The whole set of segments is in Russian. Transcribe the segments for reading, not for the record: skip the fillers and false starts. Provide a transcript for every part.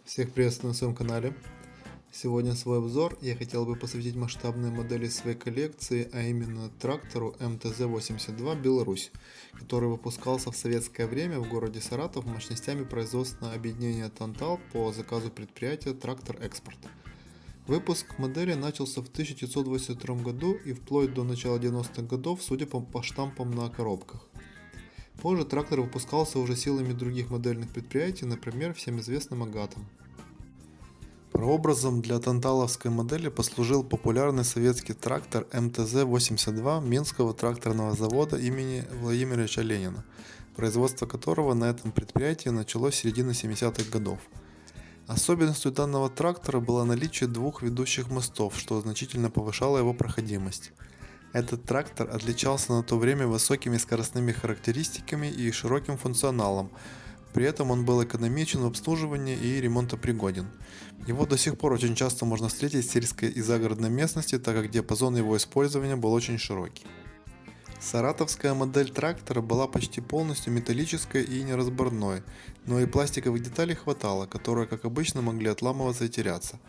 Всех приветствую на своем канале. Сегодня свой обзор я хотел бы посвятить масштабной модели своей коллекции, а именно трактору МТЗ-82 Беларусь, который выпускался в советское время в городе Саратов мощностями производственного объединения Тантал по заказу предприятия Трактор Экспорт. Выпуск модели начался в 1982 году и вплоть до начала 90-х годов, судя по штампам на коробках. Позже трактор выпускался уже силами других модельных предприятий, например, всем известным Агатом. Прообразом для танталовской модели послужил популярный советский трактор МТЗ-82 Минского тракторного завода имени Владимира Ильича Ленина, производство которого на этом предприятии началось с середины 70-х годов. Особенностью данного трактора было наличие двух ведущих мостов, что значительно повышало его проходимость. Этот трактор отличался на то время высокими скоростными характеристиками и широким функционалом, при этом он был экономичен в обслуживании и ремонтопригоден. Его до сих пор очень часто можно встретить в сельской и загородной местности, так как диапазон его использования был очень широкий. Саратовская модель трактора была почти полностью металлической и неразборной, но и пластиковых деталей хватало, которые, как обычно, могли отламываться и теряться.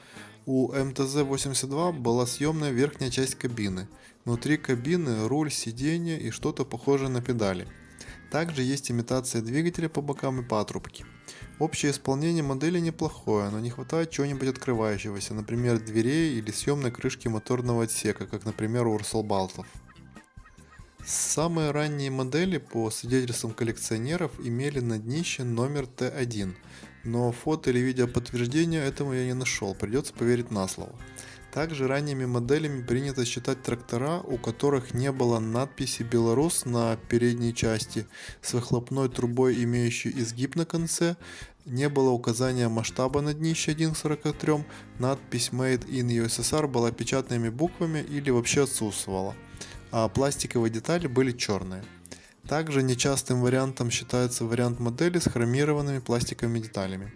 У МТЗ-82 была съемная верхняя часть кабины. Внутри кабины руль, сиденье и что-то похожее на педали. Также есть имитация двигателя по бокам и патрубки. Общее исполнение модели неплохое, но не хватает чего-нибудь открывающегося, например, дверей или съемной крышки моторного отсека, как, например, у Урсалбалтов. Самые ранние модели, по свидетельствам коллекционеров, имели на днище номер Т1, но фото или видео подтверждения этому я не нашел, придется поверить на слово. Также ранними моделями принято считать трактора, у которых не было надписи «Беларус» на передней части, с выхлопной трубой, имеющей изгиб на конце, не было указания масштаба на днище 1 к 43, надпись «Made in USSR» была печатными буквами или вообще отсутствовала, а пластиковые детали были черные. Также нечастым вариантом считается вариант модели с хромированными пластиковыми деталями.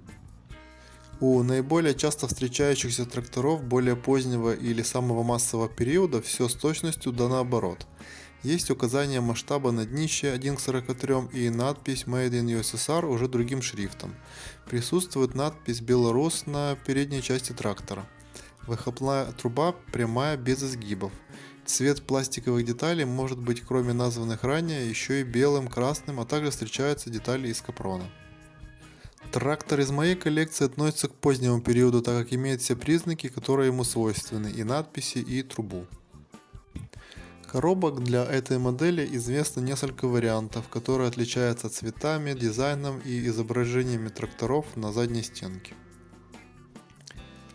У наиболее часто встречающихся тракторов более позднего или самого массового периода все с точностью да наоборот. Есть указание масштаба на днище 1 к 43 и надпись Made in USSR уже другим шрифтом. Присутствует надпись «Беларусь» на передней части трактора. Выхлопная труба прямая без изгибов. Цвет пластиковых деталей может быть, кроме названных ранее, еще и белым, красным, а также встречаются детали из капрона. Трактор из моей коллекции относится к позднему периоду, так как имеет все признаки, которые ему свойственны, и надписи, и трубу. Коробок для этой модели известно несколько вариантов, которые отличаются цветами, дизайном и изображениями тракторов на задней стенке.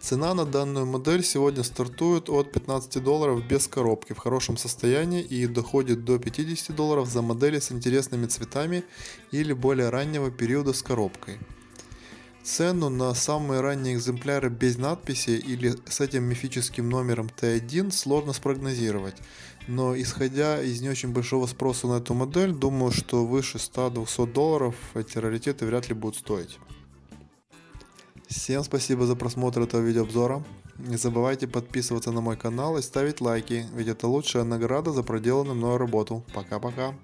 Цена на данную модель сегодня стартует от $15 без коробки в хорошем состоянии и доходит до $50 за модели с интересными цветами или более раннего периода с коробкой. Цену на самые ранние экземпляры без надписи или с этим мифическим номером Т1 сложно спрогнозировать, но исходя из не очень большого спроса на эту модель, думаю, что выше $100-200 эти раритеты вряд ли будут стоить. Всем спасибо за просмотр этого видеообзора. Не забывайте подписываться на мой канал и ставить лайки, ведь это лучшая награда за проделанную мною работу. Пока-пока.